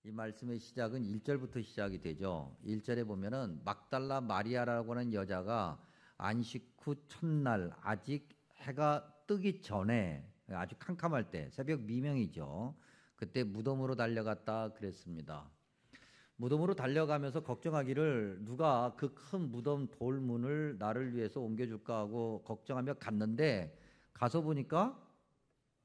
이 말씀의 시작은 1절부터 시작이 되죠. 1절에 보면은 막달라 마리아라고 하는 여자가 안식 후 첫날 아직 해가 뜨기 전에 아주 캄캄할 때 새벽 미명이죠. 그때 무덤으로 달려갔다 그랬습니다. 무덤으로 달려가면서 걱정하기를 누가 그 큰 무덤 돌문을 나를 위해서 옮겨줄까 하고 걱정하며 갔는데 가서 보니까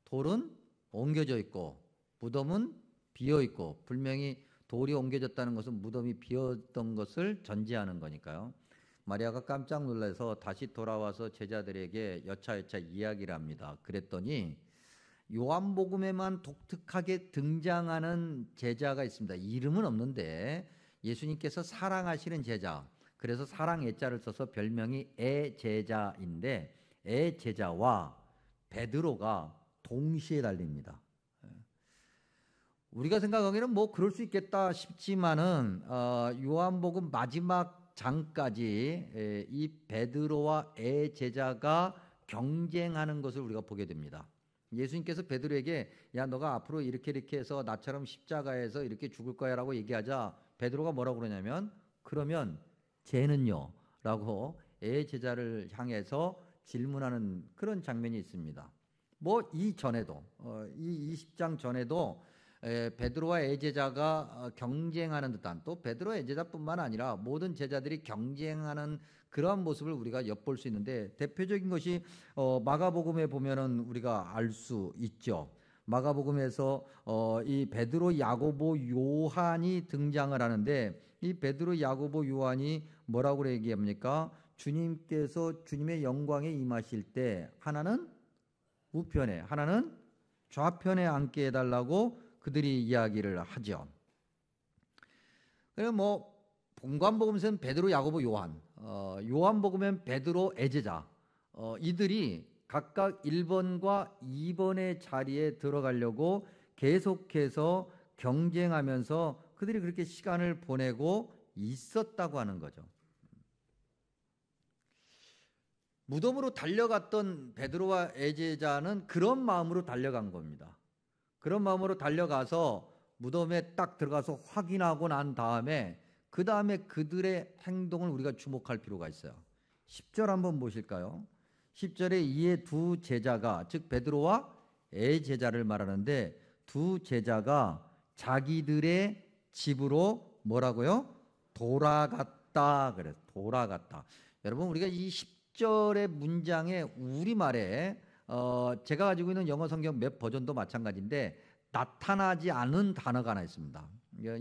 돌은 옮겨져 있고 무덤은 비어 있고, 분명히 돌이 옮겨졌다는 것은 무덤이 비었던 것을 전제하는 거니까요. 마리아가 깜짝 놀라서 다시 돌아와서 제자들에게 여차여차 이야기를 합니다. 그랬더니 요한복음에만 독특하게 등장하는 제자가 있습니다. 이름은 없는데 예수님께서 사랑하시는 제자, 그래서 사랑 애자를 써서 별명이 애제자인데, 애제자와 베드로가 동시에 달립니다. 우리가 생각하기에는 뭐 그럴 수 있겠다 싶지만은 요한복음 마지막 장까지 이 베드로와 애제자가 경쟁하는 것을 우리가 보게 됩니다. 예수님께서 베드로에게 야 너가 앞으로 이렇게 해서 나처럼 십자가에서 이렇게 죽을 거야 라고 얘기하자 베드로가 뭐라고 그러냐면 그러면 쟤는요? 라고 애제자를 향해서 질문하는 그런 장면이 있습니다. 뭐 이 전에도 이 20장 전에도 베드로와 애제자가 경쟁하는 듯한, 또 베드로와 애제자뿐만 아니라 모든 제자들이 경쟁하는 그러한 모습을 우리가 엿볼 수 있는데, 대표적인 것이 마가복음에 보면은 우리가 알 수 있죠. 마가복음에서 이 베드로, 야고보, 요한이 등장을 하는데, 이 베드로, 야고보, 요한이 뭐라고 얘기합니까? 주님께서 주님의 영광에 임하실 때 하나는 우편에 하나는 좌편에 앉게 해달라고 그들이 이야기를 하죠. 그리고 뭐 본관복음에서는 베드로, 야고보, 요한, 요한복음엔 베드로, 애제자, 이들이 각각 1번과 2번의 자리에 들어가려고 계속해서 경쟁하면서 그들이 그렇게 시간을 보내고 있었다고 하는 거죠. 무덤으로 달려갔던 베드로와 애제자는 그런 마음으로 달려간 겁니다. 그런 마음으로 달려가서 무덤에 딱 들어가서 확인하고 난 다음에 그 다음에 그들의 행동을 우리가 주목할 필요가 있어요. 10절 한번 보실까요? 10절에 이에 두 제자가, 즉 베드로와 애제자를 말하는데, 두 제자가 자기들의 집으로 뭐라고요? 돌아갔다 그래요. 돌아갔다. 여러분, 우리가 이 10절의 문장에 우리말에 제가 가지고 있는 영어 성경 몇 버전도 마찬가지인데 나타나지 않은 단어가 하나 있습니다.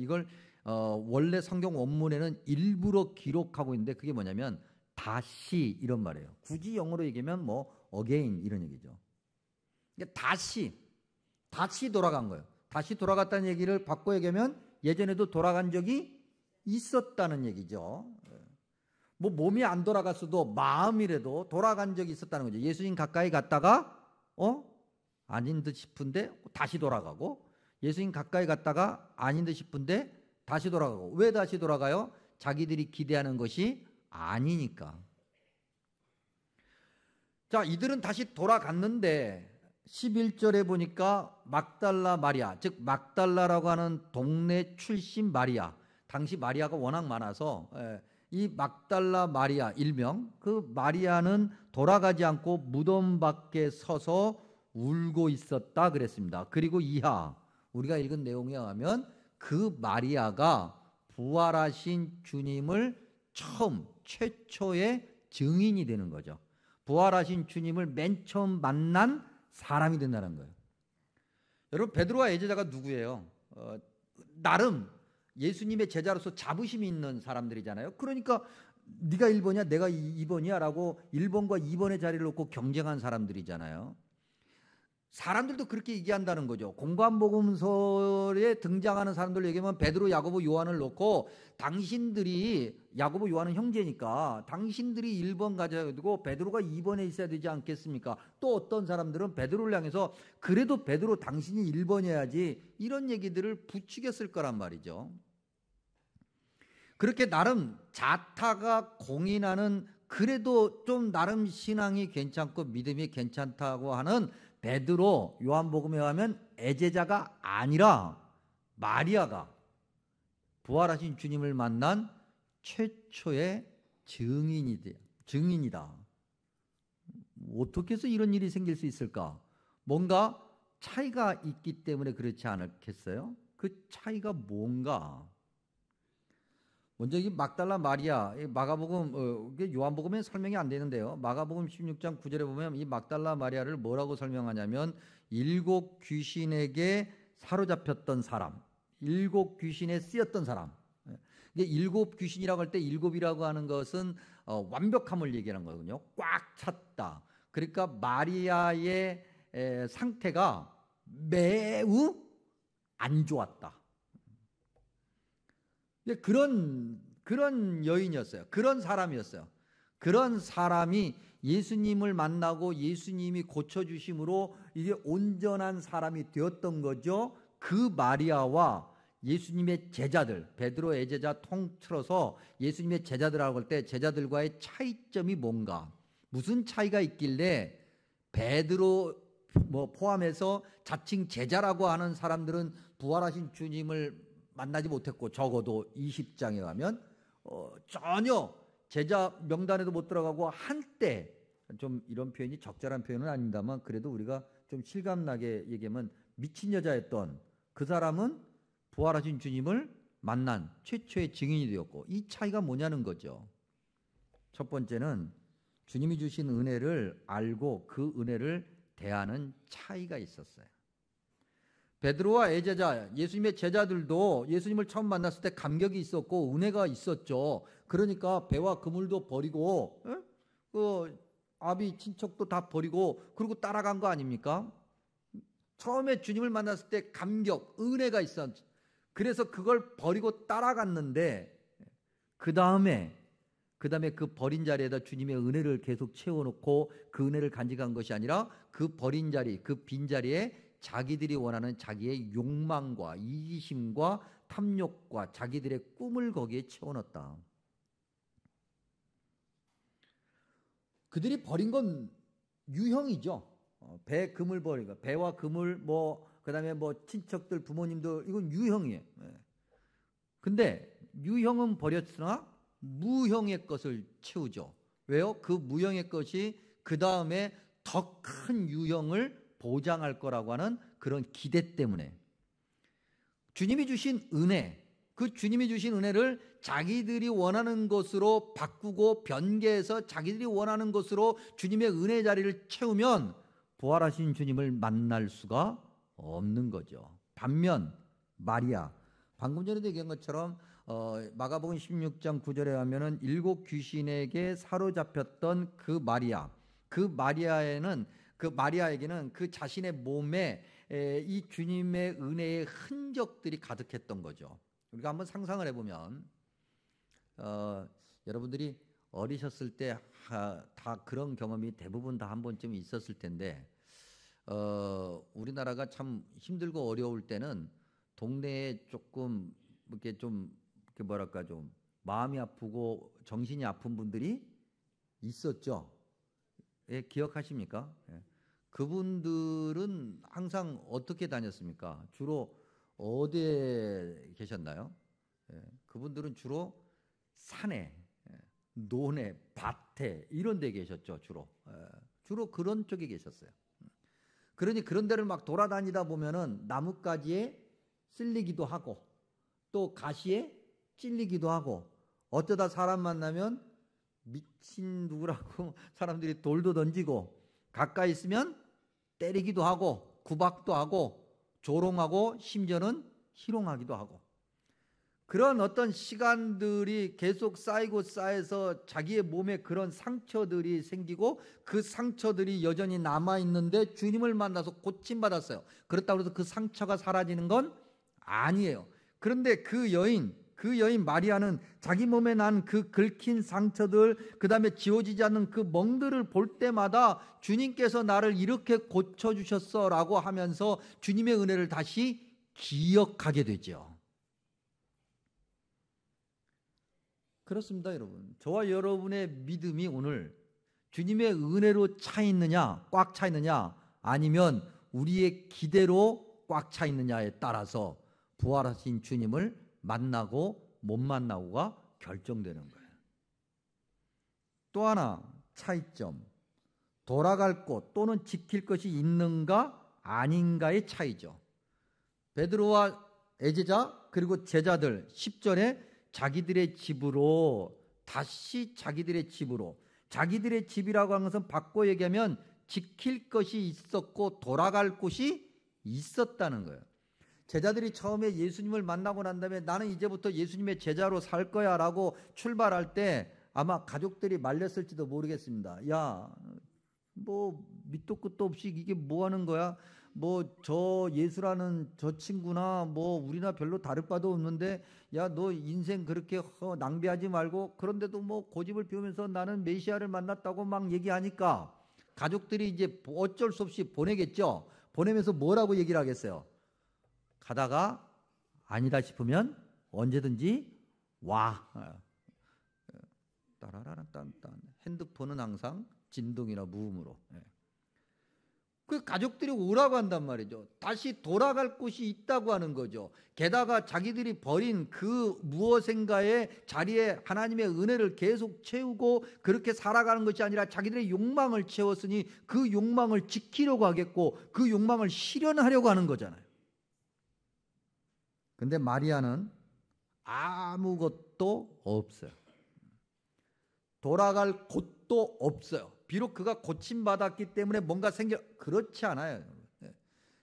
이걸 원래 성경 원문에는 일부러 기록하고 있는데 그게 뭐냐면 다시 이런 말이에요. 굳이 영어로 얘기하면 뭐 again 이런 얘기죠. 그러니까 다시 돌아간 거예요. 다시 돌아갔다는 얘기를 바꿔 얘기하면 예전에도 돌아간 적이 있었다는 얘기죠. 뭐 몸이 안 돌아갔어도 마음이라도 돌아간 적이 있었다는 거죠. 예수님 가까이 갔다가 아닌 듯 싶은데 다시 돌아가고, 예수님 가까이 갔다가 아닌 듯 싶은데 다시 돌아가고. 왜 다시 돌아가요? 자기들이 기대하는 것이 아니니까. 자, 이들은 다시 돌아갔는데 11절에 보니까 막달라 마리아, 즉 막달라라고 하는 동네 출신 마리아, 당시 마리아가 워낙 많아서 이 막달라 마리아 일명, 그 마리아는 돌아가지 않고 무덤 밖에 서서 울고 있었다 그랬습니다. 그리고 이하 우리가 읽은 내용에 의하면 그 마리아가 부활하신 주님을 최초의 증인이 되는 거죠. 부활하신 주님을 맨 처음 만난 사람이 된다는 거예요. 여러분, 베드로와 애제자가 누구예요? 나름 예수님의 제자로서 자부심이 있는 사람들이잖아요. 그러니까 네가 1번이야 내가 2번이야 라고 1번과 2번의 자리를 놓고 경쟁한 사람들이잖아요. 사람들도 그렇게 얘기한다는 거죠. 공관복음서에 등장하는 사람들 얘기하면 베드로, 야고보, 요한을 놓고 당신들이, 야고보, 요한은 형제니까 당신들이 1번 가져야 되고 베드로가 2번에 있어야 되지 않겠습니까? 또 어떤 사람들은 베드로를 향해서 그래도 베드로 당신이 1번이어야지 이런 얘기들을 부추겼을 거란 말이죠. 그렇게 나름 자타가 공인하는, 그래도 좀 나름 신앙이 괜찮고 믿음이 괜찮다고 하는 베드로, 요한복음에 의하면 애제자가 아니라 마리아가 부활하신 주님을 만난 최초의 증인이다. 어떻게 해서 이런 일이 생길 수 있을까? 뭔가 차이가 있기 때문에 그렇지 않겠어요? 그 차이가 뭔가? 먼저 이 막달라 마리아, 마가복음, 이게 요한복음에 설명이 안 되는데요. 마가복음 16장 9절에 보면 이 막달라 마리아를 뭐라고 설명하냐면 7 귀신에게 사로잡혔던 사람, 7 귀신에 쓰였던 사람. 이게 7 귀신이라고 할 때 7이라고 하는 것은 완벽함을 얘기하는 거거든요. 꽉 찼다. 그러니까 마리아의 상태가 매우 안 좋았다. 그런 여인이었어요. 그런 사람이었어요. 그런 사람이 예수님을 만나고 예수님이 고쳐주심으로 이제 온전한 사람이 되었던 거죠. 그 마리아와 예수님의 제자들, 베드로의 제자 통틀어서 예수님의 제자들이라고 할 때 제자들과의 차이점이 뭔가, 무슨 차이가 있길래 베드로 포함해서 자칭 제자라고 하는 사람들은 부활하신 주님을 만나지 못했고, 적어도 20장에 가면 전혀 제자 명단에도 못 들어가고, 한때 좀 이런 표현이 적절한 표현은 아닙니다만 그래도 우리가 좀 실감나게 얘기하면 미친 여자였던 그 사람은 부활하신 주님을 만난 최초의 증인이 되었고, 이 차이가 뭐냐는 거죠. 첫 번째는 주님이 주신 은혜를 알고 그 은혜를 대하는 차이가 있었어요. 베드로와 제자, 예수님의 제자들도 예수님을 처음 만났을 때 감격이 있었고 은혜가 있었죠. 그러니까 배와 그물도 버리고 그 아비 친척도 다 버리고 그리고 따라간 거 아닙니까? 처음에 주님을 만났을 때 감격, 은혜가 있었죠. 그래서 그걸 버리고 따라갔는데 그 다음에 그 버린 자리에다 주님의 은혜를 계속 채워놓고 그 은혜를 간직한 것이 아니라 그 버린 자리, 그 빈자리에 자기들이 원하는 자기의 욕망과 이기심과 탐욕과 자기들의 꿈을 거기에 채워넣었다. 그들이 버린 건 유형이죠. 배 그물 버리고, 배와 그물 그다음에 친척들 부모님들, 이건 유형이에요. 근데 유형은 버렸으나 무형의 것을 채우죠. 왜요? 그 무형의 것이 그 다음에 더 큰 유형을 보장할 거라고 하는 그런 기대 때문에 주님이 주신 은혜, 그 주님이 주신 은혜를 자기들이 원하는 것으로 바꾸고 변개해서 자기들이 원하는 것으로 주님의 은혜 자리를 채우면 부활하신 주님을 만날 수가 없는 거죠. 반면 마리아, 방금 전에도 얘기한 것처럼 마가복음 16장 9절에 하면은 7 귀신에게 사로잡혔던 그 마리아에게는 그 자신의 몸에 이 주님의 은혜의 흔적들이 가득했던 거죠. 우리가 한번 상상을 해보면 여러분들이 어리셨을 때 다 그런 경험이 대부분 다 한 번쯤 있었을 텐데, 우리나라가 참 힘들고 어려울 때는 동네에 조금 이렇게 좀 마음이 아프고 정신이 아픈 분들이 있었죠. 예, 기억하십니까? 예. 그분들은 항상 어떻게 다녔습니까? 주로 어디에 계셨나요? 예, 그분들은 주로 산에, 논에, 밭에 이런 데 계셨죠. 주로 그런 쪽에 계셨어요. 그러니 그런 데를 막 돌아다니다 보면은 나뭇가지에 쓸리기도 하고 또 가시에 찔리기도 하고, 어쩌다 사람 만나면 미친 누구라고 사람들이 돌도 던지고, 가까이 있으면 때리기도 하고 구박도 하고 조롱하고 심지어는 희롱하기도 하고, 그런 어떤 시간들이 계속 쌓여서 자기의 몸에 그런 상처들이 생기고 그 상처들이 여전히 남아있는데 주님을 만나서 고침받았어요. 그렇다고 해서 그 상처가 사라지는 건 아니에요. 그런데 그 여인 마리아는 자기 몸에 난 그 긁힌 상처들, 그 다음에 지워지지 않는 그 멍들을 볼 때마다 주님께서 나를 이렇게 고쳐주셨어 라고 하면서 주님의 은혜를 다시 기억하게 되죠. 그렇습니다, 여러분. 저와 여러분의 믿음이 오늘 주님의 은혜로 차 있느냐, 꽉 차 있느냐, 아니면 우리의 기대로 꽉 차 있느냐에 따라서 부활하신 주님을 만나고 못 만나고가 결정되는 거예요. 또 하나 차이점, 돌아갈 곳 또는 지킬 것이 있는가 아닌가의 차이죠. 베드로와 애제자 그리고 제자들 10절에 자기들의 집으로, 다시 자기들의 집으로, 자기들의 집이라고 하는 것은 바꿔 얘기하면 지킬 것이 있었고 돌아갈 곳이 있었다는 거예요. 제자들이 처음에 예수님을 만나고 난 다음에 나는 이제부터 예수님의 제자로 살 거야 라고 출발할 때 아마 가족들이 말렸을지도 모르겠습니다. 야, 뭐 밑도 끝도 없이 이게 뭐 하는 거야? 뭐 저 예수라는 저 친구나 뭐 우리나 별로 다를 바도 없는데 야, 너 인생 그렇게 낭비하지 말고, 그런데도 뭐 고집을 피우면서 나는 메시아를 만났다고 막 얘기하니까 가족들이 이제 어쩔 수 없이 보내겠죠. 보내면서 뭐라고 얘기를 하겠어요? 가다가 아니다 싶으면 언제든지 와. 따라라란 딴딴. 핸드폰은 항상 진동이나 무음으로. 그 가족들이 오라고 한단 말이죠. 다시 돌아갈 곳이 있다고 하는 거죠. 게다가 자기들이 버린 그 무엇인가의 자리에 하나님의 은혜를 계속 채우고 그렇게 살아가는 것이 아니라 자기들의 욕망을 채웠으니 그 욕망을 지키려고 하겠고 그 욕망을 실현하려고 하는 거잖아요. 근데 마리아는 아무것도 없어요. 돌아갈 곳도 없어요. 비록 그가 고침받았기 때문에 뭔가 그렇지 않아요.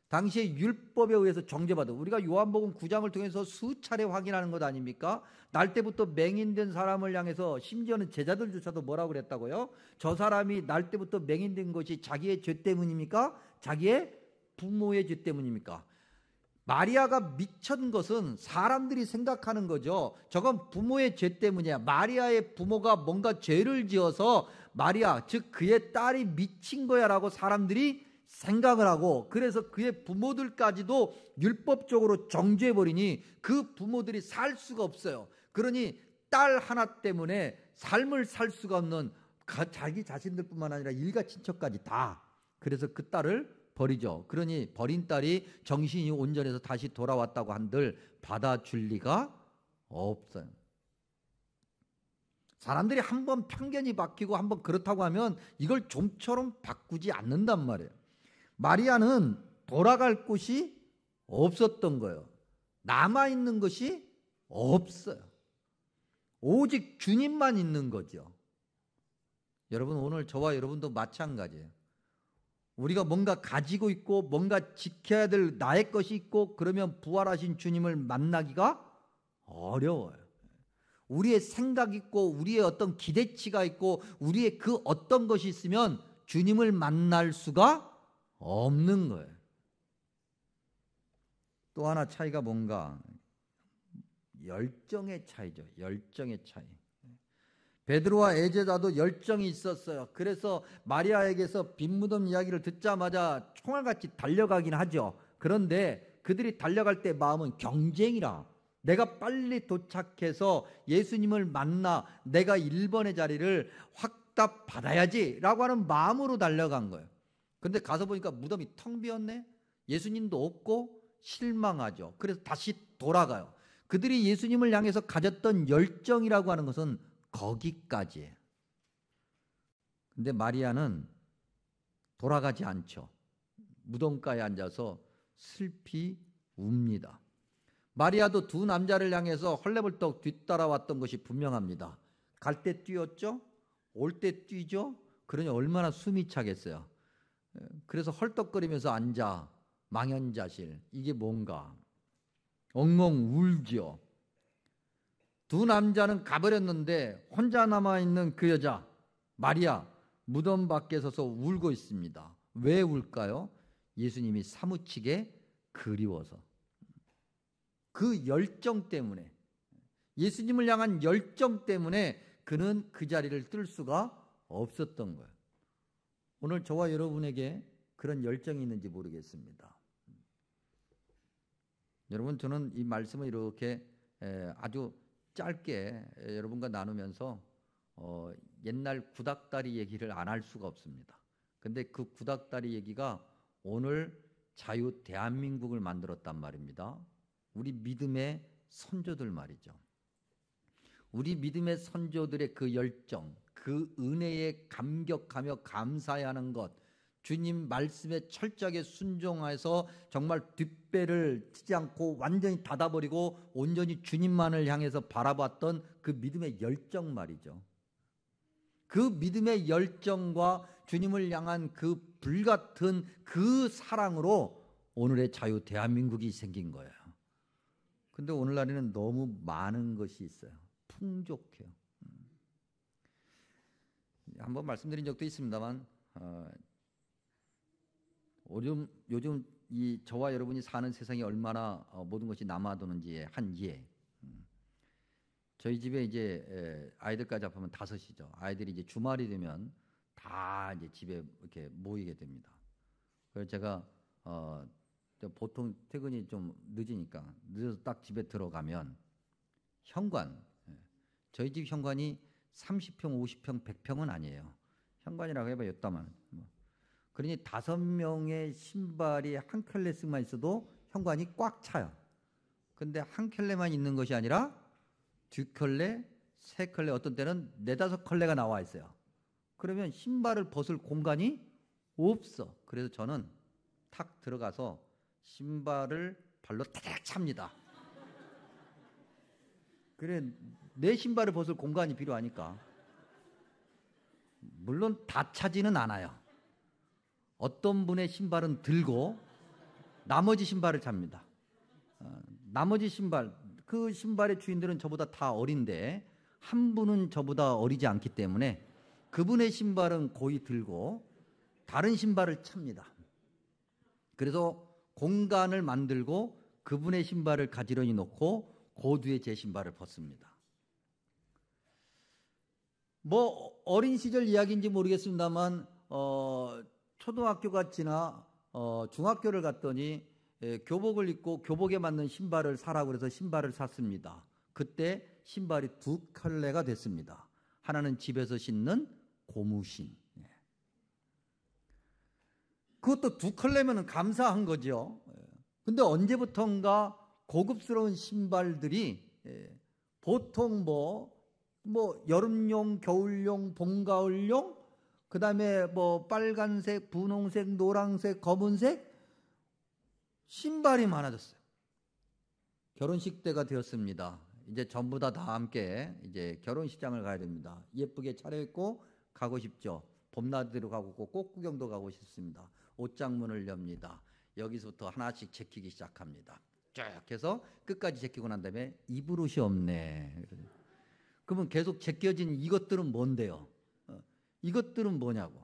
당시에 율법에 의해서 정죄받은, 우리가 요한복음 9장을 통해서 수차례 확인하는 것 아닙니까? 날 때부터 맹인된 사람을 향해서 심지어는 제자들조차도 뭐라고 그랬다고요? 저 사람이 날 때부터 맹인된 것이 자기의 죄 때문입니까? 자기의 부모의 죄 때문입니까? 마리아가 미친 것은 사람들이 생각하는 거죠. 저건 부모의 죄 때문이야. 마리아의 부모가 뭔가 죄를 지어서 마리아, 즉 그의 딸이 미친 거야 라고 사람들이 생각을 하고, 그래서 그의 부모들까지도 율법적으로 정죄해버리니 그 부모들이 살 수가 없어요. 그러니 딸 하나 때문에 삶을 살 수가 없는 자기 자신들뿐만 아니라 일가 친척까지 다. 그래서 그 딸을 버리죠. 그러니 버린 딸이 정신이 온전해서 다시 돌아왔다고 한들 받아줄 리가 없어요. 사람들이 한번 편견이 바뀌고 한번 그렇다고 하면 이걸 좀처럼 바꾸지 않는단 말이에요. 마리아는 돌아갈 곳이 없었던 거예요. 남아있는 것이 없어요. 오직 주님만 있는 거죠. 여러분, 오늘 저와 여러분도 마찬가지예요. 우리가 뭔가 가지고 있고 뭔가 지켜야 될 나의 것이 있고 그러면 부활하신 주님을 만나기가 어려워요. 우리의 생각 있고 우리의 어떤 기대치가 있고 우리의 그 어떤 것이 있으면 주님을 만날 수가 없는 거예요. 또 하나 차이가 뭔가 열정의 차이죠. 열정의 차이. 베드로와 애제자도 열정이 있었어요. 그래서 마리아에게서 빈무덤 이야기를 듣자마자 총알같이 달려가긴 하죠. 그런데 그들이 달려갈 때 마음은 경쟁이라, 내가 빨리 도착해서 예수님을 만나 내가 1번의 자리를 확답받아야지 라고 하는 마음으로 달려간 거예요. 그런데 가서 보니까 무덤이 텅 비었네. 예수님도 없고 실망하죠. 그래서 다시 돌아가요. 그들이 예수님을 향해서 가졌던 열정이라고 하는 것은 거기까지예요. 근데 마리아는 돌아가지 않죠. 무덤가에 앉아서 슬피 웁니다. 마리아도 두 남자를 향해서 헐레벌떡 뒤따라왔던 것이 분명합니다. 갈 때 뛰었죠? 올 때 뛰죠? 그러니 얼마나 숨이 차겠어요. 그래서 헐떡거리면서 앉아 망연자실. 이게 뭔가 엉엉 울죠. 두 남자는 가버렸는데 혼자 남아있는 그 여자 마리아 무덤 밖에 서서 울고 있습니다. 왜 울까요? 예수님이 사무치게 그리워서. 그 열정 때문에, 예수님을 향한 열정 때문에 그는 그 자리를 뜰 수가 없었던 거예요. 오늘 저와 여러분에게 그런 열정이 있는지 모르겠습니다. 여러분, 저는 이 말씀을 이렇게 아주 짧게 여러분과 나누면서 옛날 구닥다리 얘기를 안 할 수가 없습니다. 근데 그 구닥다리 얘기가 오늘 자유 대한민국을 만들었단 말입니다. 우리 믿음의 선조들 말이죠. 우리 믿음의 선조들의 그 열정, 그 은혜에 감격하며 감사해야 하는 것, 주님 말씀에 철저하게 순종해서 정말 뒷배를 치지 않고 완전히 닫아버리고 온전히 주님만을 향해서 바라봤던 그 믿음의 열정 말이죠. 그 믿음의 열정과 주님을 향한 그 불같은 그 사랑으로 오늘의 자유 대한민국이 생긴 거예요. 근데 오늘날에는 너무 많은 것이 있어요. 풍족해요. 한번 말씀드린 적도 있습니다만 요즘 이 저와 여러분이 사는 세상이 얼마나 모든 것이 남아도는지의 한 예. 저희 집에 이제 아이들까지 합하면 5이죠. 아이들이 이제 주말이 되면 다 이제 집에 이렇게 모이게 됩니다. 그래서 제가 보통 퇴근이 좀 늦으니까 늦어서 딱 집에 들어가면 현관, 저희 집 현관이 30평, 50평, 100평은 아니에요. 현관이라고 해봐 요따만. 그러니 5명의 신발이 한 켤레씩만 있어도 현관이 꽉 차요. 근데 한 켤레만 있는 것이 아니라 2켤레, 3켤레, 어떤 때는 4, 5켤레가 나와 있어요. 그러면 신발을 벗을 공간이 없어. 그래서 저는 탁 들어가서 신발을 발로 타닥 찹니다. 그래 내 신발을 벗을 공간이 필요하니까. 물론 다 차지는 않아요. 어떤 분의 신발은 들고 나머지 신발을 찹니다. 나머지 신발, 그 신발의 주인들은 저보다 다 어린데 한 분은 저보다 어리지 않기 때문에 그분의 신발은 거의 들고 다른 신발을 찹니다. 그래서 공간을 만들고 그분의 신발을 가지런히 놓고 그 뒤에 제 신발을 벗습니다. 뭐 어린 시절 이야기인지 모르겠습니다만 초등학교가 지나 중학교를 갔더니 교복을 입고 교복에 맞는 신발을 사라고 그래서 신발을 샀습니다. 그때 신발이 2켤레가 됐습니다. 하나는 집에서 신는 고무신. 그것도 2켤레면 감사한 거죠. 근데 언제부턴가 고급스러운 신발들이 보통 뭐 여름용, 겨울용, 봄, 가을용, 그 다음에 뭐 빨간색, 분홍색, 노란색, 검은색 신발이 많아졌어요. 결혼식 때가 되었습니다. 이제 전부 다 함께 이제 결혼식장을 가야 됩니다. 예쁘게 차려입고 가고 싶죠. 봄나들이로 가고 꽃구경도 가고 싶습니다. 옷장문을 엽니다. 여기서부터 하나씩 제끼기 시작합니다. 쭉 해서 끝까지 제끼고 난 다음에 입을 옷이 없네. 그러면 계속 제껴진 이것들은 뭔데요? 이것들은 뭐냐고.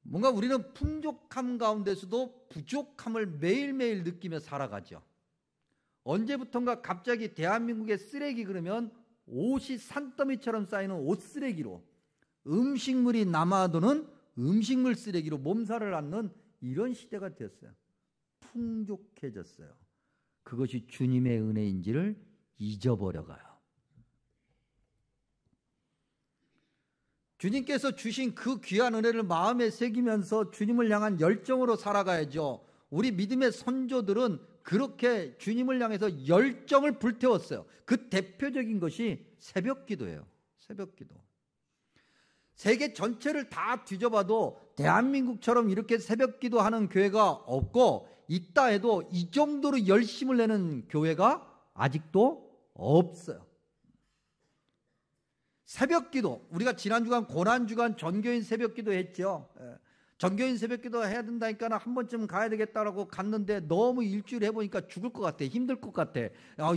뭔가 우리는 풍족함 가운데서도 부족함을 매일매일 느끼며 살아가죠. 언제부턴가 갑자기 대한민국의 쓰레기 그러면 옷이 산더미처럼 쌓이는 옷 쓰레기로, 음식물이 남아도는 음식물 쓰레기로 몸살을 앓는 이런 시대가 되었어요. 풍족해졌어요. 그것이 주님의 은혜인지를 잊어버려가요. 주님께서 주신 그 귀한 은혜를 마음에 새기면서 주님을 향한 열정으로 살아가야죠. 우리 믿음의 선조들은 그렇게 주님을 향해서 열정을 불태웠어요. 그 대표적인 것이 새벽기도예요. 새벽기도. 세계 전체를 다 뒤져봐도 대한민국처럼 이렇게 새벽기도하는 교회가 없고, 있다 해도 이 정도로 열심을 내는 교회가 아직도 없어요. 새벽기도, 우리가 지난주간 고난주간 전교인 새벽기도 했죠. 전교인 새벽기도 해야 된다니까 한 번쯤 가야 되겠다라고 갔는데 너무 일주일 해보니까 죽을 것 같아. 힘들 것 같아.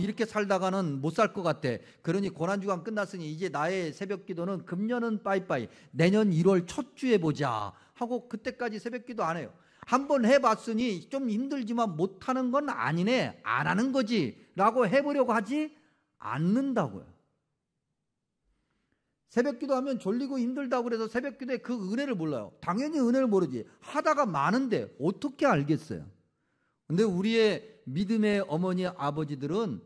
이렇게 살다가는 못 살 것 같아. 그러니 고난주간 끝났으니 이제 나의 새벽기도는 금년은 빠이빠이, 내년 1월 첫 주에 보자 하고 그때까지 새벽기도 안 해요. 한번 해봤으니 좀 힘들지만 못하는 건 아니네, 안 하는 거지 라고 해보려고 하지 않는다고요. 새벽기도 하면 졸리고 힘들다고 그래서 새벽기도의 그 은혜를 몰라요. 당연히 은혜를 모르지. 하다가 많은데 어떻게 알겠어요. 근데 우리의 믿음의 어머니 아버지들은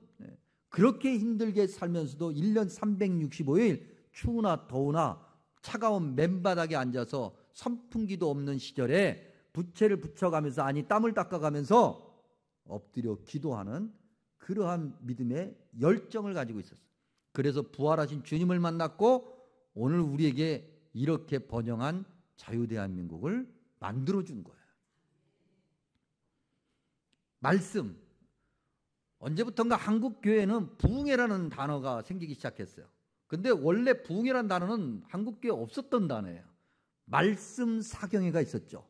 그렇게 힘들게 살면서도 1년 365일 추우나 더우나 차가운 맨바닥에 앉아서 선풍기도 없는 시절에 부채를 붙여가면서, 아니 땀을 닦아가면서 엎드려 기도하는 그러한 믿음의 열정을 가지고 있었어요. 그래서 부활하신 주님을 만났고 오늘 우리에게 이렇게 번영한 자유대한민국을 만들어준 거예요. 말씀. 언제부턴가 한국교회는 부흥회라는 단어가 생기기 시작했어요. 근데 원래 부흥회라는 단어는 한국교회에 없었던 단어예요. 말씀 사경회가 있었죠.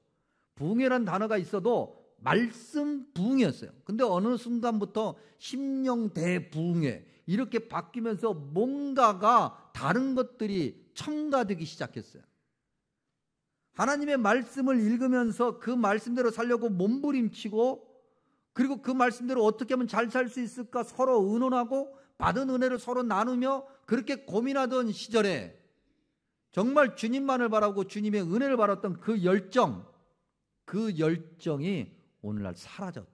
부흥회라는 단어가 있어도 말씀 부흥회였어요. 근데 어느 순간부터 심령 대부흥회 이렇게 바뀌면서 뭔가가 다른 것들이 첨가되기 시작했어요. 하나님의 말씀을 읽으면서 그 말씀대로 살려고 몸부림치고 그리고 그 말씀대로 어떻게 하면 잘 살 수 있을까 서로 의논하고 받은 은혜를 서로 나누며 그렇게 고민하던 시절에 정말 주님만을 바라고 주님의 은혜를 바랐던 그 열정이 오늘날 사라졌다.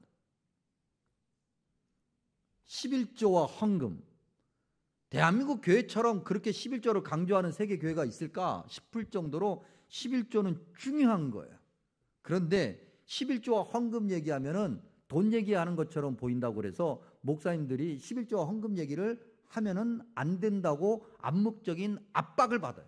11조와 헌금. 대한민국 교회처럼 그렇게 11조를 강조하는 세계 교회가 있을까 싶을 정도로 11조는 중요한 거예요. 그런데 11조와 헌금 얘기하면은 돈 얘기하는 것처럼 보인다고 그래서 목사님들이 11조와 헌금 얘기를 하면은 안 된다고 암묵적인 압박을 받아요.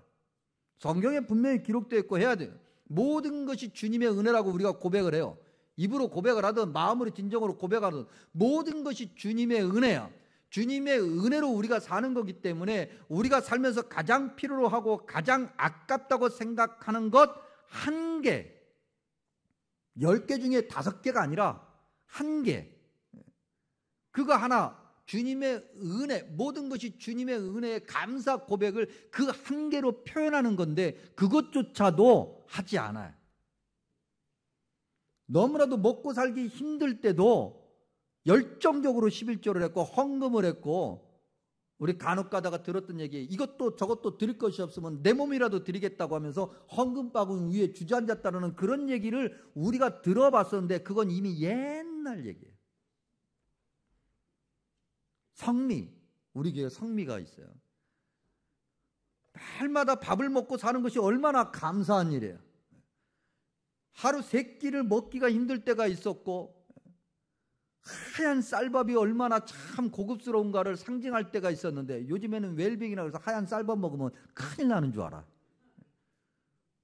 성경에 분명히 기록되어 있고 해야 돼요. 모든 것이 주님의 은혜라고 우리가 고백을 해요. 입으로 고백을 하든 마음으로 진정으로 고백하든 모든 것이 주님의 은혜야. 주님의 은혜로 우리가 사는 거기 때문에 우리가 살면서 가장 필요로 하고 가장 아깝다고 생각하는 것 한 개, 10개 중에 5개가 아니라 한 개. 그거 하나, 주님의 은혜, 모든 것이 주님의 은혜의 감사 고백을 그 한 개로 표현하는 건데 그것조차도 하지 않아요. 너무나도 먹고 살기 힘들 때도 열정적으로 11조를 했고 헌금을 했고 우리 간혹 가다가 들었던 얘기 이것도 저것도 드릴 것이 없으면 내 몸이라도 드리겠다고 하면서 헌금바구니 위에 주저앉았다는 그런 얘기를 우리가 들어봤었는데 그건 이미 옛날 얘기예요. 성미, 우리 교회에 성미가 있어요. 날마다 밥을 먹고 사는 것이 얼마나 감사한 일이에요. 하루 3끼를 먹기가 힘들 때가 있었고 하얀 쌀밥이 얼마나 참 고급스러운가를 상징할 때가 있었는데 요즘에는 웰빙이라고 해서 하얀 쌀밥 먹으면 큰일 나는 줄 알아.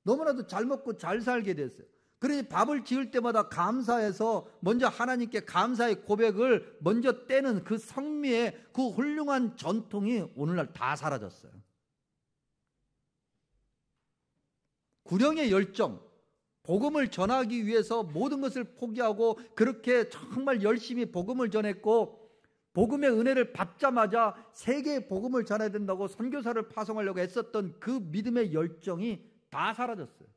너무나도 잘 먹고 잘 살게 됐어요. 그러니 밥을 지을 때마다 감사해서 먼저 하나님께 감사의 고백을 먼저 떼는 그 성미의 그 훌륭한 전통이 오늘날 다 사라졌어요. 구령의 열정, 복음을 전하기 위해서 모든 것을 포기하고 그렇게 정말 열심히 복음을 전했고 복음의 은혜를 받자마자 세계에 복음을 전해야 된다고 선교사를 파송하려고 했었던 그 믿음의 열정이 다 사라졌어요.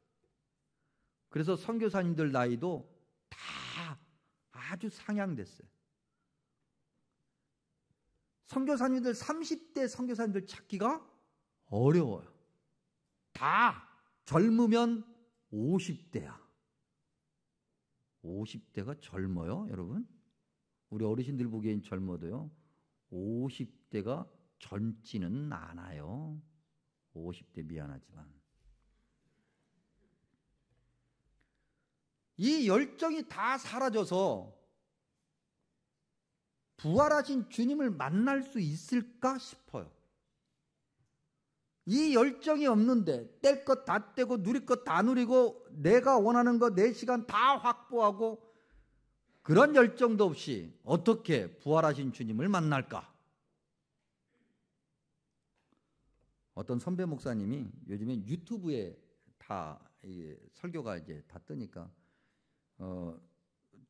그래서 선교사님들 나이도 다 아주 상향됐어요. 선교사님들 30대 선교사님들 찾기가 어려워요. 다 젊으면 50대야. 50대가 젊어요, 여러분? 우리 어르신들 보기엔 젊어도요. 50대가 젊지는 않아요. 50대 미안하지만. 이 열정이 다 사라져서 부활하신 주님을 만날 수 있을까 싶어요. 이 열정이 없는데 뗄 것 다 떼고 누릴 것 다 누리고 내가 원하는 거 내 시간 다 확보하고 그런 열정도 없이 어떻게 부활하신 주님을 만날까? 어떤 선배 목사님이 요즘에 유튜브에 다 설교가 이제 다 뜨니까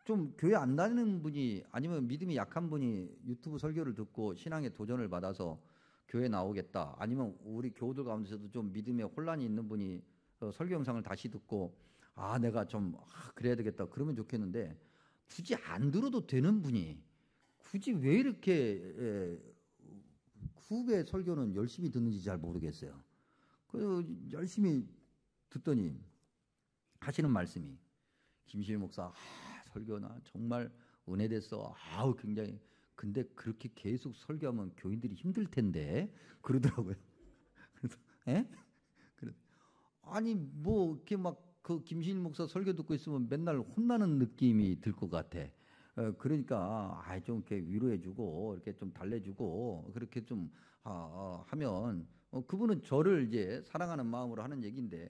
좀 교회 안 다니는 분이 아니면 믿음이 약한 분이 유튜브 설교를 듣고 신앙에 도전을 받아서 교회 나오겠다. 아니면 우리 교우들 가운데서도 좀 믿음에 혼란이 있는 분이 설교 영상을 다시 듣고 내가 좀 그래야 되겠다. 그러면 좋겠는데 굳이 안 들어도 되는 분이 굳이 왜 이렇게 후배 설교는 열심히 듣는지 잘 모르겠어요. 그래서 열심히 듣더니 하시는 말씀이 김시일 목사 설교나 정말 은혜됐어. 굉장히 근데 그렇게 계속 설교하면 교인들이 힘들 텐데 그러더라고요. 그래서 아니 뭐 이렇게 막 그 김신일 목사 설교 듣고 있으면 맨날 혼나는 느낌이 들 것 같아. 그러니까 좀 이렇게 위로해주고 이렇게 좀 달래주고 그렇게 좀 하면 그분은 저를 이제 사랑하는 마음으로 하는 얘기인데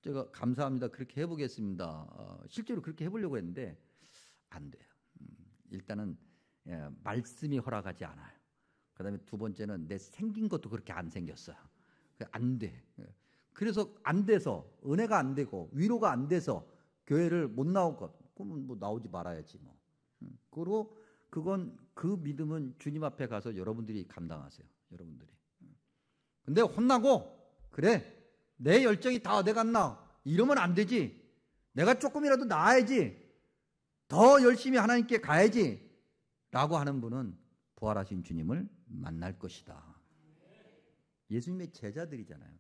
제가 감사합니다. 그렇게 해보겠습니다. 실제로 그렇게 해보려고 했는데 안 돼요. 일단은 말씀이 허락하지 않아요. 그다음에 두 번째는 내 생긴 것도 그렇게 안 생겼어요. 안 돼. 그래서 안 돼서 은혜가 안 되고 위로가 안 돼서 교회를 못 나올 것. 그러면 뭐 나오지 말아야지 뭐. 그리고 그건 그 믿음은 주님 앞에 가서 여러분들이 감당하세요. 여러분들이. 근데 혼나고 그래 내 열정이 다 어디 갔나 이러면 안 되지. 내가 조금이라도 나아야지. 더 열심히 하나님께 가야지. 라고 하는 분은 부활하신 주님을 만날 것이다. 예수님의 제자들이잖아요.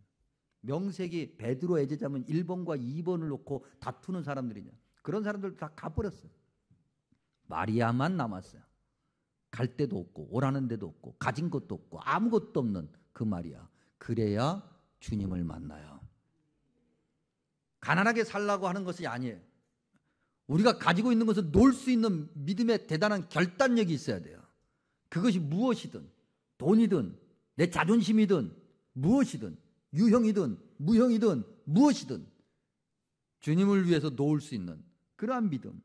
명색이 베드로의 제자면 1번과 2번을 놓고 다투는 사람들이냐. 그런 사람들 다 가버렸어요. 마리아만 남았어요. 갈 데도 없고 오라는 데도 없고 가진 것도 없고 아무것도 없는 그 마리아. 그래야 주님을 만나요. 가난하게 살라고 하는 것이 아니에요. 우리가 가지고 있는 것을 놓을 수 있는 믿음의 대단한 결단력이 있어야 돼요. 그것이 무엇이든 돈이든 내 자존심이든 무엇이든 유형이든 무형이든 무엇이든 주님을 위해서 놓을 수 있는 그러한 믿음.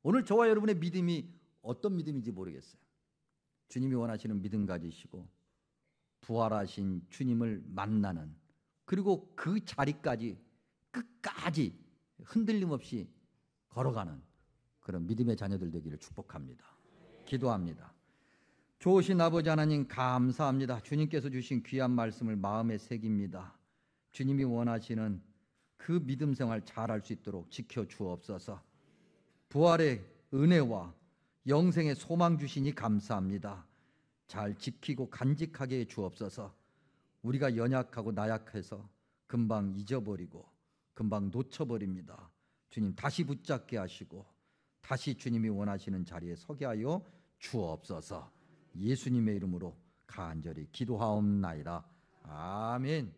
오늘 저와 여러분의 믿음이 어떤 믿음인지 모르겠어요. 주님이 원하시는 믿음 가지시고 부활하신 주님을 만나는 그리고 그 자리까지 끝까지 흔들림 없이 걸어가는 그런 믿음의 자녀들 되기를 축복합니다. 기도합니다. 좋으신 아버지 하나님 감사합니다. 주님께서 주신 귀한 말씀을 마음에 새깁니다. 주님이 원하시는 그 믿음 생활 잘할 수 있도록 지켜주옵소서. 부활의 은혜와 영생의 소망 주시니 감사합니다. 잘 지키고 간직하게 해 주옵소서. 우리가 연약하고 나약해서 금방 잊어버리고 금방 놓쳐버립니다. 주님 다시 붙잡게 하시고 다시 주님이 원하시는 자리에 서게 하여 주옵소서. 예수님의 이름으로 간절히 기도하옵나이다. 아멘.